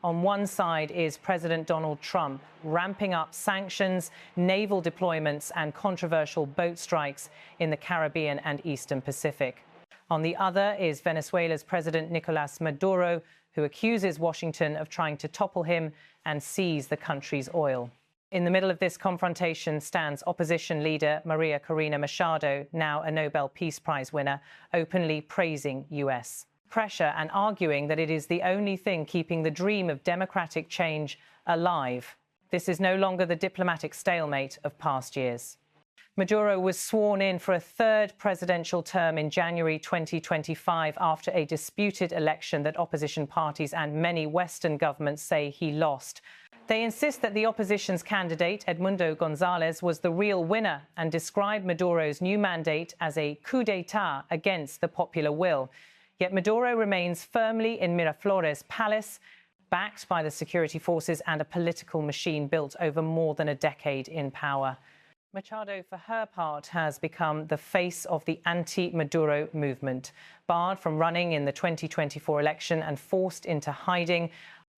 On one side is President Donald Trump, ramping up sanctions, naval deployments and controversial boat strikes in the Caribbean and Eastern Pacific. On the other is Venezuela's President Nicolás Maduro, who accuses Washington of trying to topple him and seize the country's oil. In the middle of this confrontation stands opposition leader María Corina Machado, now a Nobel Peace Prize winner, openly praising US pressure and arguing that it is the only thing keeping the dream of democratic change alive. This is no longer the diplomatic stalemate of past years. Maduro was sworn in for a third presidential term in January 2025 after a disputed election that opposition parties and many Western governments say he lost. They insist that the opposition's candidate, Edmundo González, was the real winner and describe Maduro's new mandate as a coup d'etat against the popular will. Yet Maduro remains firmly in Miraflores Palace, backed by the security forces and a political machine built over more than a decade in power. Machado, for her part, has become the face of the anti-Maduro movement. Barred from running in the 2024 election and forced into hiding,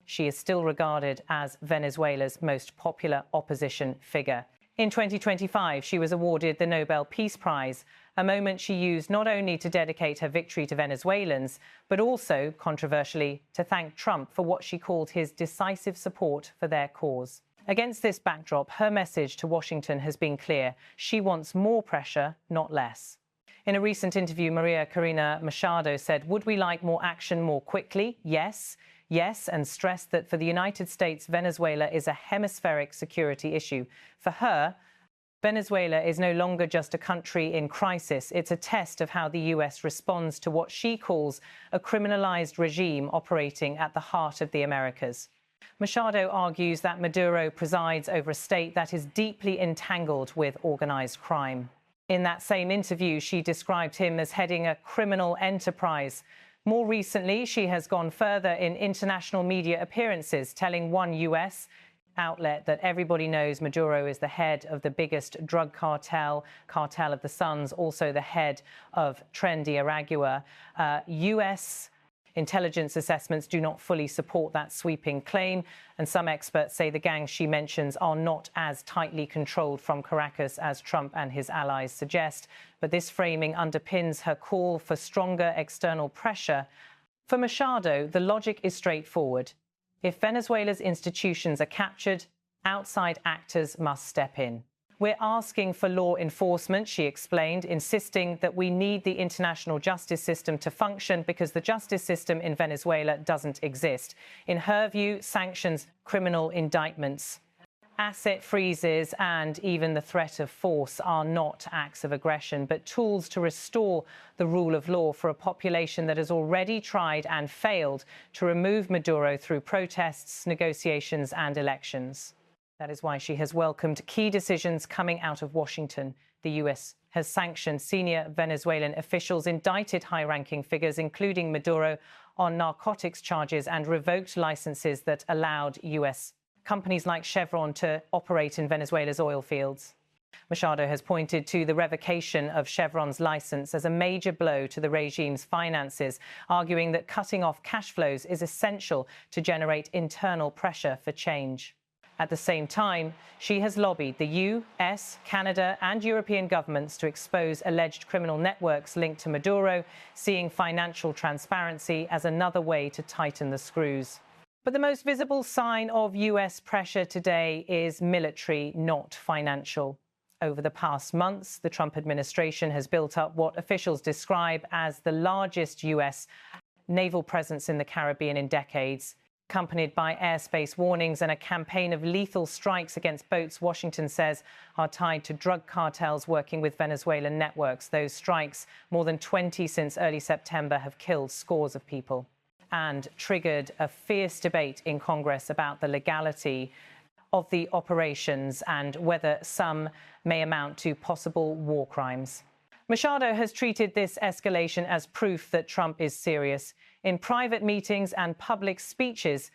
she is still regarded as Venezuela's most popular opposition figure. In 2025, she was awarded the Nobel Peace Prize, a moment she used not only to dedicate her victory to Venezuelans, but also, controversially, to thank Trump for what she called his decisive support for their cause. Against this backdrop, her message to Washington has been clear. She wants more pressure, not less. In a recent interview, María Corina Machado said, "Would we like more action more quickly? Yes. Yes," and stressed that for the United States, Venezuela is a hemispheric security issue. For her, Venezuela is no longer just a country in crisis. It's a test of how the US responds to what she calls a criminalized regime operating at the heart of the Americas. Machado argues that Maduro presides over a state that is deeply entangled with organized crime. In that same interview, she described him as heading a criminal enterprise. More recently, she has gone further in international media appearances, telling one US outlet that everybody knows Maduro is the head of the biggest drug cartel of the Suns, also the head of Trendy Aragua. US intelligence assessments do not fully support that sweeping claim, and some experts say the gangs she mentions are not as tightly controlled from Caracas as Trump and his allies suggest. But this framing underpins her call for stronger external pressure. For Machado, the logic is straightforward. If Venezuela's institutions are captured, outside actors must step in. "We're asking for law enforcement," she explained, insisting that we need the international justice system to function because the justice system in Venezuela doesn't exist. In her view, sanctions, criminal indictments, asset freezes and even the threat of force are not acts of aggression, but tools to restore the rule of law for a population that has already tried and failed to remove Maduro through protests, negotiations and elections. That is why she has welcomed key decisions coming out of Washington. The US has sanctioned senior Venezuelan officials, indicted high-ranking figures, including Maduro, on narcotics charges and revoked licenses that allowed US companies like Chevron to operate in Venezuela's oil fields. Machado has pointed to the revocation of Chevron's license as a major blow to the regime's finances, arguing that cutting off cash flows is essential to generate internal pressure for change. At the same time, she has lobbied the US, Canada and European governments to expose alleged criminal networks linked to Maduro, seeing financial transparency as another way to tighten the screws. But the most visible sign of US pressure today is military, not financial. Over the past months, the Trump administration has built up what officials describe as the largest US naval presence in the Caribbean in decades, accompanied by airspace warnings and a campaign of lethal strikes against boats Washington says are tied to drug cartels working with Venezuelan networks. Those strikes, more than 20 since early September, have killed scores of people and triggered a fierce debate in Congress about the legality of the operations and whether some may amount to possible war crimes. Machado has treated this escalation as proof that Trump is serious. In private meetings and public speeches,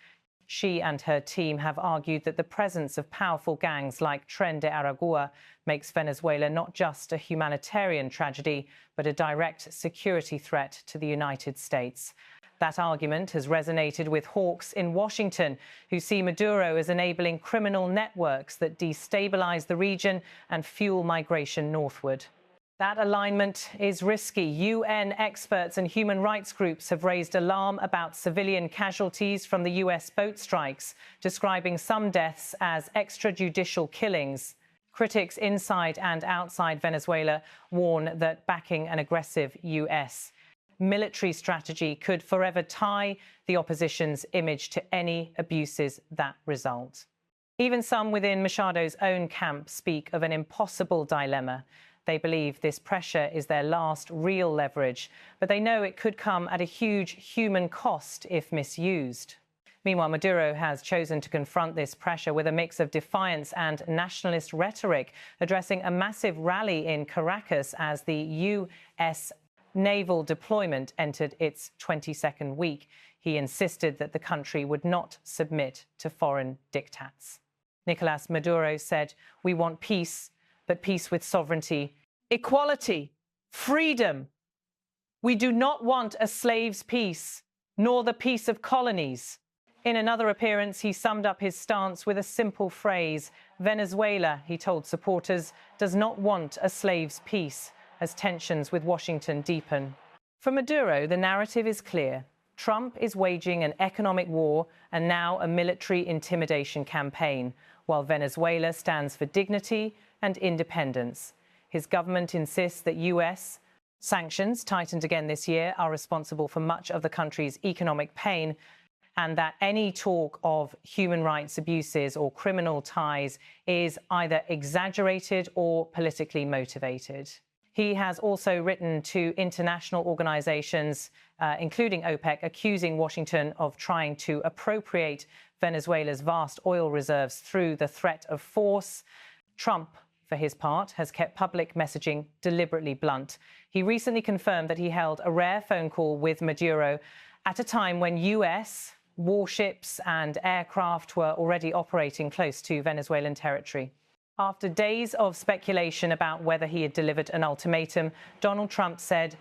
She and her team have argued that the presence of powerful gangs like Tren de Aragua makes Venezuela not just a humanitarian tragedy, but a direct security threat to the United States. That argument has resonated with hawks in Washington, who see Maduro as enabling criminal networks that destabilize the region and fuel migration northward. That alignment is risky. UN experts and human rights groups have raised alarm about civilian casualties from the US boat strikes, describing some deaths as extrajudicial killings. Critics inside and outside Venezuela warn that backing an aggressive US military strategy could forever tie the opposition's image to any abuses that result. Even some within Machado's own camp speak of an impossible dilemma. They believe this pressure is their last real leverage, but they know it could come at a huge human cost if misused. Meanwhile, Maduro has chosen to confront this pressure with a mix of defiance and nationalist rhetoric, addressing a massive rally in Caracas as the U.S. naval deployment entered its 22nd week. He insisted that the country would not submit to foreign diktats. Nicolás Maduro said, "We want peace, but peace with sovereignty, equality, freedom. We do not want a slave's peace, nor the peace of colonies." In another appearance, he summed up his stance with a simple phrase. Venezuela, he told supporters, does not want a slave's peace as tensions with Washington deepen. For Maduro, the narrative is clear. Trump is waging an economic war and now a military intimidation campaign, while Venezuela stands for dignity and independence. His government insists that US sanctions, tightened again this year, are responsible for much of the country's economic pain, and that any talk of human rights abuses or criminal ties is either exaggerated or politically motivated. He has also written to international organizations, including OPEC, accusing Washington of trying to appropriate Venezuela's vast oil reserves through the threat of force. Trump, for his part, has kept public messaging deliberately blunt. He recently confirmed that he held a rare phone call with Maduro at a time when US warships and aircraft were already operating close to Venezuelan territory. After days of speculation about whether he had delivered an ultimatum, Donald Trump said,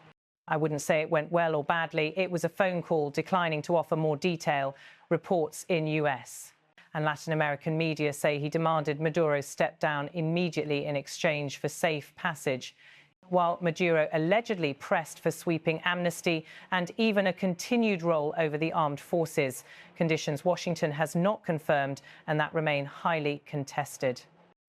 "I wouldn't say it went well or badly. It was a phone call declining to offer more detail," reports in US. And Latin American media say he demanded Maduro step down immediately in exchange for safe passage, while Maduro allegedly pressed for sweeping amnesty and even a continued role over the armed forces, conditions Washington has not confirmed and that remain highly contested.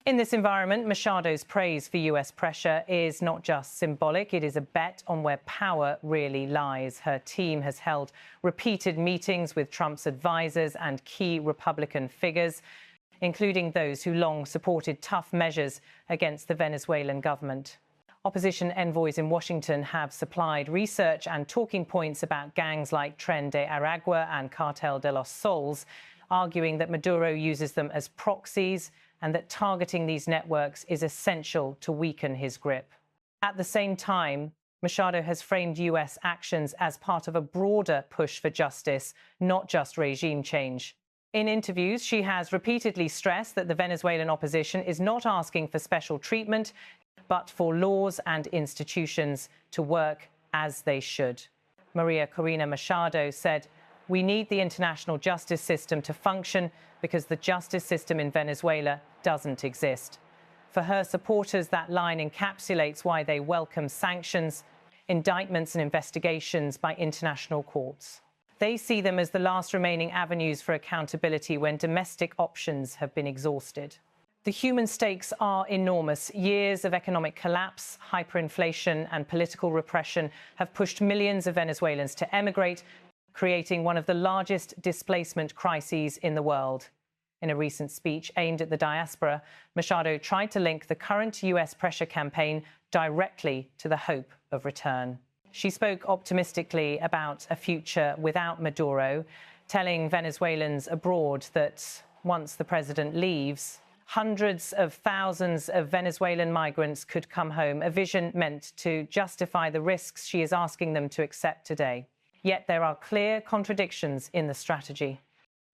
In this environment, Machado's praise for US pressure is not just symbolic, it is a bet on where power really lies. Her team has held repeated meetings with Trump's advisors and key Republican figures, including those who long supported tough measures against the Venezuelan government. Opposition envoys in Washington have supplied research and talking points about gangs like Tren de Aragua and Cartel de los Soles, arguing that Maduro uses them as proxies and that targeting these networks is essential to weaken his grip. At the same time, Machado has framed US actions as part of a broader push for justice, not just regime change. In interviews, she has repeatedly stressed that the Venezuelan opposition is not asking for special treatment, but for laws and institutions to work as they should. María Corina Machado said, "We need the international justice system to function because the justice system in Venezuela doesn't exist." For her supporters, that line encapsulates why they welcome sanctions, indictments and investigations by international courts. They see them as the last remaining avenues for accountability when domestic options have been exhausted. The human stakes are enormous. Years of economic collapse, hyperinflation and political repression have pushed millions of Venezuelans to emigrate, creating one of the largest displacement crises in the world. In a recent speech aimed at the diaspora, Machado tried to link the current US pressure campaign directly to the hope of return. She spoke optimistically about a future without Maduro, telling Venezuelans abroad that once the president leaves, hundreds of thousands of Venezuelan migrants could come home, a vision meant to justify the risks she is asking them to accept today. Yet there are clear contradictions in the strategy.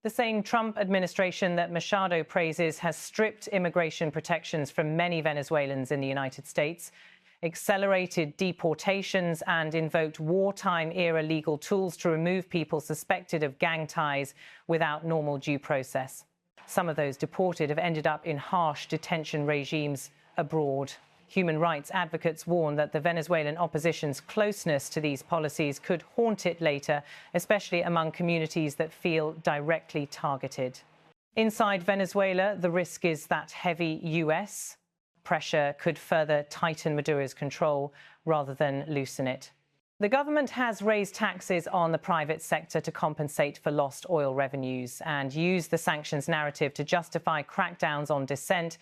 The same Trump administration that Machado praises has stripped immigration protections from many Venezuelans in the United States, accelerated deportations, and invoked wartime-era legal tools to remove people suspected of gang ties without normal due process. Some of those deported have ended up in harsh detention regimes abroad. Human rights advocates warn that the Venezuelan opposition's closeness to these policies could haunt it later, especially among communities that feel directly targeted. Inside Venezuela, the risk is that heavy US pressure could further tighten Maduro's control rather than loosen it. The government has raised taxes on the private sector to compensate for lost oil revenues and used the sanctions narrative to justify crackdowns on dissent,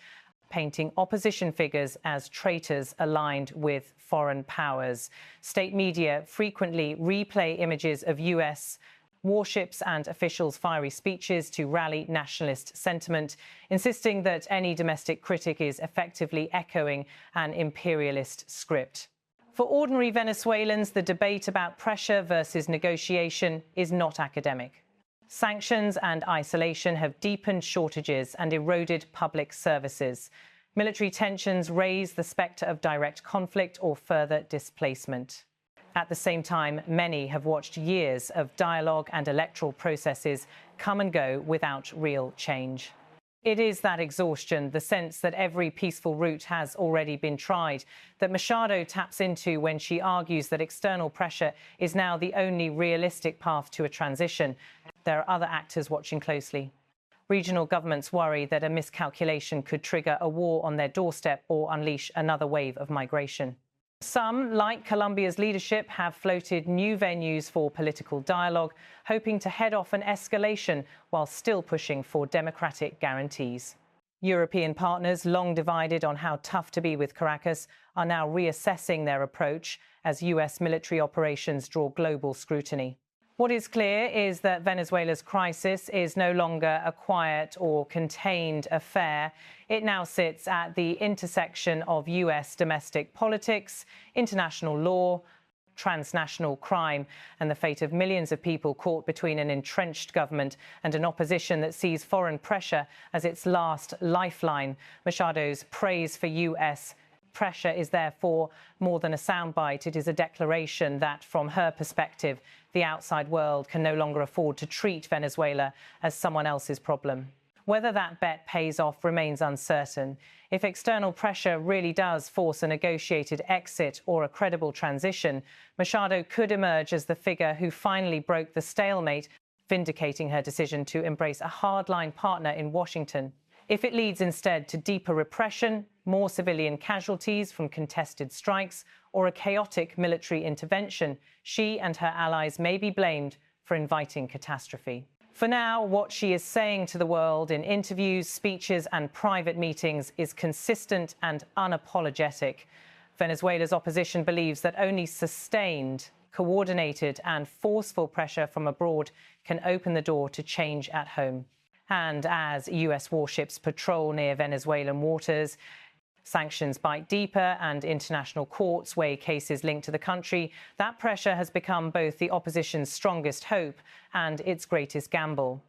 painting opposition figures as traitors aligned with foreign powers. State media frequently replay images of US warships and officials' fiery speeches to rally nationalist sentiment, insisting that any domestic critic is effectively echoing an imperialist script. For ordinary Venezuelans, the debate about pressure versus negotiation is not academic. Sanctions and isolation have deepened shortages and eroded public services. Military tensions raise the spectre of direct conflict or further displacement. At the same time, many have watched years of dialogue and electoral processes come and go without real change. It is that exhaustion, the sense that every peaceful route has already been tried, that Machado taps into when she argues that external pressure is now the only realistic path to a transition. There are other actors watching closely. Regional governments worry that a miscalculation could trigger a war on their doorstep or unleash another wave of migration. Some, like Colombia's leadership, have floated new venues for political dialogue, hoping to head off an escalation while still pushing for democratic guarantees. European partners, long divided on how tough to be with Caracas, are now reassessing their approach as US military operations draw global scrutiny. What is clear is that Venezuela's crisis is no longer a quiet or contained affair. It now sits at the intersection of US domestic politics, international law, transnational crime, and the fate of millions of people caught between an entrenched government and an opposition that sees foreign pressure as its last lifeline. Machado's praise for US pressure is therefore more than a soundbite. It is a declaration that, from her perspective, the outside world can no longer afford to treat Venezuela as someone else's problem. Whether that bet pays off remains uncertain. If external pressure really does force a negotiated exit or a credible transition, Machado could emerge as the figure who finally broke the stalemate, vindicating her decision to embrace a hardline partner in Washington. If it leads instead to deeper repression, more civilian casualties from contested strikes, or a chaotic military intervention, she and her allies may be blamed for inviting catastrophe. For now, what she is saying to the world in interviews, speeches, and private meetings is consistent and unapologetic. Venezuela's opposition believes that only sustained, coordinated, and forceful pressure from abroad can open the door to change at home. And as US warships patrol near Venezuelan waters, sanctions bite deeper and international courts weigh cases linked to the country, that pressure has become both the opposition's strongest hope and its greatest gamble.